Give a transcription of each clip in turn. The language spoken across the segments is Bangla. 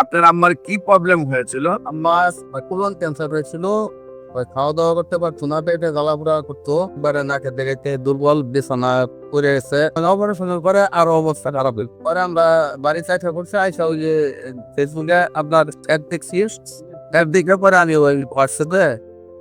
আপনার আম্মার কি প্রবলেম হয়েছিল? আমার কোলন ক্যান্সার হয়েছিল। খাওয়া দাওয়া করতে পারতো না, পেটে জ্বালাপোড়া করতো, এবারে নাকে দেখে দুর্বল, বিছানা পড়ে গেছে। অপারেশনের পরে আরো অবস্থা খারাপ হইল। পরে আমরা বাড়ি চাইতে করছি, আইসা ওই যে ফেসবুকে আপনার অ্যাড দেখছি, অ্যাড দেখে পরে আমি ওই হোয়াটসঅ্যাপে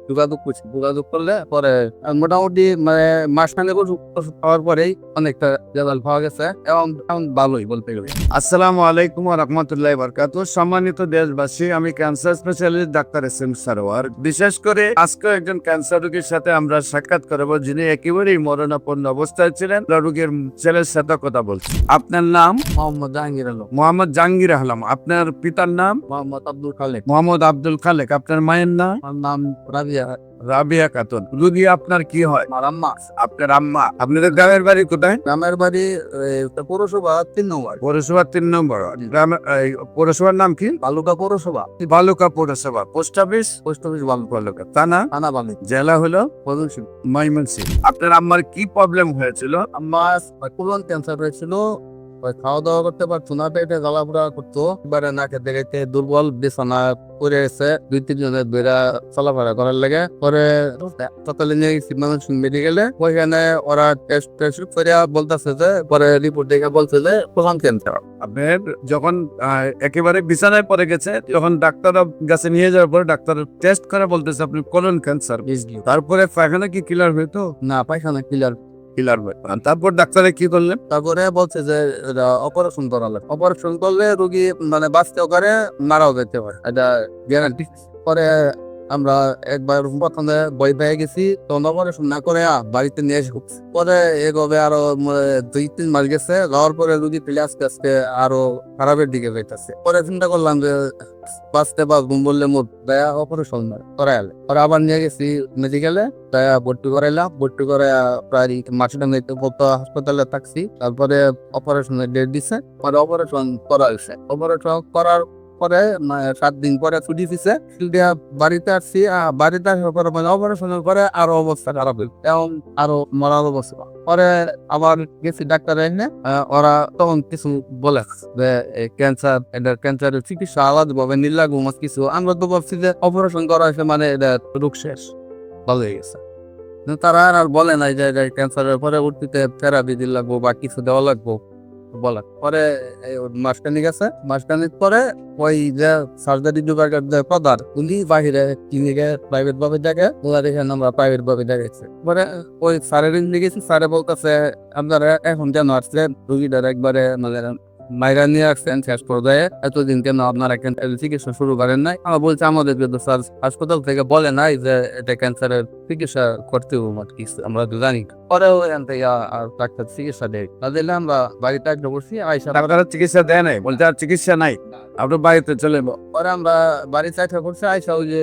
যোগাযোগ করলে পরে মোটামুটি মানে মাসখানেক ওষুধ খাওয়ার পরেই অনেকটা রেজাল্ট পাওয়া গেছে এবং এখন ভালোই বলতে গেলে। আসসালামু আলাইকুম ওয়া রাহমাতুল্লাহি ওয়া বারাকাতুহু। সম্মানিত দেশবাসী, আমি ক্যান্সার স্পেশালিস্ট ডাক্তার এস এম সারোয়ার। বিশেষ করে আজকে একজন ক্যান্সার রোগীর সাথে আমরা সাক্ষাৎ করব, যিনি একেবারেই মরণাপন্ন অবস্থায় ছিলেন। রোগীর ছেলের সাথে কথা বলছি। আপনার নাম? মোহাম্মদ জাহাঙ্গীর আলম। মোহাম্মদ জাহাঙ্গীর আলম। আপনার পিতার নাম? মোহাম্মদ আব্দুল খালেক। মোহাম্মদ আব্দুল খালেক। আপনার মায়ের নাম? আমার নাম রাবিয়া। রাবিয়া খাতুন। রোগী আপনার কি হয়? আমার আম্মা। আপনার আম্মা। আপনাদের গ্রামের বাড়ি কোথায়? গ্রামের বাড়ি পৌরসভা 3 নম্বর। পৌরসভা 3 নম্বর। পৌরসভার নাম কি? বালুকা পৌরসভা। বালুকা পৌরসভা। Post office? Post office Baluka. থানা? থানা বালি। জেলা হলো ময়মনসিংহ। ময়মনসিংহ। আপনার আম্মার কি প্রবলেম হয়েছিল? আমার কোলন ক্যান্সার হয়েছিল। খাওয়া দাওয়া করতে পারতো না, পেটে জ্বালাপোড়া করতো, এবারে নাকে দেখে দুর্বল, বিছানা পড়ে গেছে। 2-3 জনের বেড়া চলাফেরা করার লাগে। পরে সকালে নিয়ে গেছি ময়মনসিংহ মেডিকেলে। ওইখানে ওরা টেস্ট করে বলতেছে যে, পরে রিপোর্ট দেখে বলছে যে কোলন ক্যান্সার। আপনার যখন একেবারে বিছানায় পড়ে গেছে, যখন ডাক্তার কাছে নিয়ে যাওয়ার পরে ডাক্তার টেস্ট করে বলতেছে আপনি কোলন ক্যান্সার। তারপরে পায়খানা কি ক্লিয়ার হইতো? না, পায়খানা ক্লিয়ার। ক্লিয়ার হয়। তারপর ডাক্তারে কি করলেন? তারপরে বলছে যে অপারেশন করা লাগবে। অপারেশন করলে রোগী মানে বাঁচতেও পারে, মারাও যেতে পারে, এটা গ্যারান্টি। পরে আমরা একবার প্রথমে ভয় পেয়ে গেছি, তখন অপারেশন না করে বাড়িতে নিয়ে এসে পরে এভাবে আরো 2-3 মাস গেছে। যাওয়ার পরে রোগী পেলে আস্তে আস্তে আরো খারাপের দিকে যাইতেছে। পরে চিন্তা করলাম যে বাঁচতে পারবো বললে মোট দয়া অপারেশন করাইলে। পরে আবার নিয়ে গেছি মেডিকেলে, দয়া ভর্তি করাইলাম। ভর্তি করে প্রায় মাসটা হাসপাতালে থাকছি। তারপরে অপারেশনের ডেট দিছে, পরে অপারেশন করা হয়েছে। অপারেশন করার পরে 7 দিন পরে ছুটি দিছে। বাড়িতে আসছি। বাড়িতে আসার পরে মানে অপারেশনের পরে আরো অবস্থা খারাপ হইল এবং আরো মরার অবস্থা। পরে আবার গেছি ডাক্তার এনে, ওরা তখন কিছু বলে যে ক্যান্সার, এটা ক্যান্সারের চিকিৎসা আলাদা ভাবে নির্লাগ কিছু। আমরা তো ভাবছি যে অপারেশন করা হয়েছে মানে এটা রোগ শেষ, ভালো হয়ে গেছে। তারা আর বলে নাই যে ক্যান্সারের পরবর্তীতে থেরাপি দিতে লাগবো বা কিছু দেওয়া লাগবো বলার। পরে মাসখানিক আছে, মাসখানিক পরে ওই যে সার্জারি বিভাগের যে প্রধান, উনি বাহিরে ক্লিনিকে প্রাইভেট ভাবে দেখে, ওনার এখানে আমরা প্রাইভেট ভাবে দেখাইছি। পরে ওই স্যারের গেছি, স্যারে বলতেছে আপনারা এখন কেন আসছেন, রুগীটার একবারে মানে মাইরা নিয়ে আসছেন শেষ পর্যায়ে, এতদিন কেন আপনারা চিকিৎসা শুরু করেন নাই? আমরা বলছি আমাদের কিন্তু স্যার হাসপাতাল থেকে বলে নাই যে এটা ক্যান্সারের চিকিৎসা করতে কিছু, আমরা তো জানি। পরেও এখান থেকে আর ডাক্তার চিকিৎসা দেয় না, দিলে আমরা বাড়িতে একটা বসছি। আইসা ডাক্তারের চিকিৎসা দেয় নাই, বলতে আর চিকিৎসা নাই, আপনার বাড়িতে চলে যাবো। পরে আমরা বাড়ি চাইতে করছি, আইসা ওই যে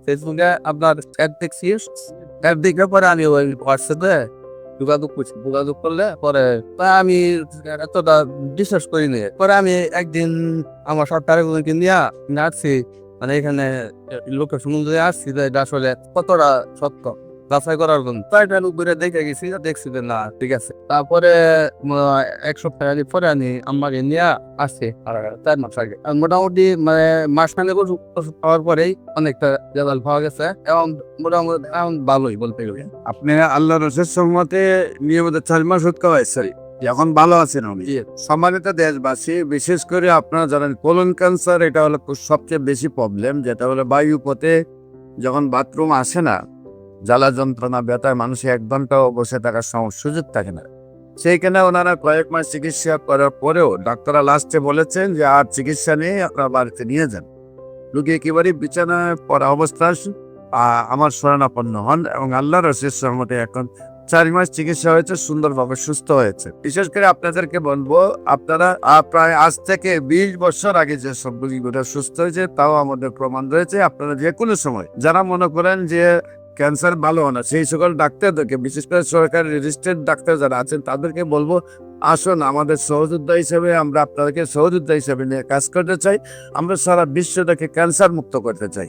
ফেসবুকে আপনার অ্যাড দেখছি, অ্যাড দেখে পরে আমি ওই হোয়াটসঅ্যাপে যোগাযোগ করলে পরে আমি এতটা বিশ্বাস করিনি। পরে আমি একদিন আমার সরকারের নিয়ে আসছি, মানে এখানে লোকের সমুদ্রে আসছি যে এটা আসলে কতটা সত্য যাচাই করার জন্য। কয়েকটা লোক ঘুরে দেখে গেছি, দেখছি যে না ঠিক আছে। তারপরে 1 সপ্তাহ পরে আমি আমাকে নিয়ে আসছি, আর 4 মাস আগে। মোটামুটি মানে মাসখানেক ওষুধ খাওয়ার পরেই অনেকটা রেজাল্ট পাওয়া গেছে এবং মোটামুটি এখন ভালোই বলতে গেলে। আপনি আল্লাহ রসের সম্মতে নিয়মিত 4 মাস ওষুধ খাওয়াইছেন, এখন ভালো আছেন উনি। সম্মানিত দেশবাসী, বিশেষ করে আপনারা জানেন কোলন ক্যান্সার এটা হলো সবচেয়ে বেশি প্রবলেম, যেটা হলো বায়ু পথে যখন বাথরুম আসে না, জ্বালা যন্ত্রণা ব্যথায় মানুষের 1 ঘন্টাও বসে থাকার সুযোগ থাকে না। সেইখানে ওনারা কয়েক মাস চিকিৎসা করার পরেও ডাক্তাররা লাস্টে বলেছেন যে আর চিকিৎসা নিয়ে আপনার বাড়িতে নিয়ে যান। রোগী একেবারে বিছানায় পড়া অবস্থা আমার শরণাপন্ন হন এবং আল্লাহর রসের সহমতে এখন 4 মাস চিকিৎসা হয়েছে, সুন্দরভাবে সুস্থ হয়েছে। বিশেষ করে আপনাদেরকে বলবো, আপনারা প্রায় আজ থেকে 20 বছর আগে যে সব রোগীগুলো সুস্থ হয়েছে তাও আমাদের প্রমাণ রয়েছে। আপনারা যে কোনো সময় যারা মনে করেন যে ক্যান্সার ভালো না, সেই সকল ডাক্তারদেরকে, বিশেষ করে সরকারি রেজিস্টার্ড ডাক্তার যারা আছেন তাদেরকে বলবো আসুন আমাদের সহযোদ্ধা হিসেবে, আমরা আপনাদেরকে সহযোদ্ধা হিসেবে নিয়ে কাজ করতে চাই। আমরা সারা বিশ্বটাকে ক্যান্সার মুক্ত করতে চাই।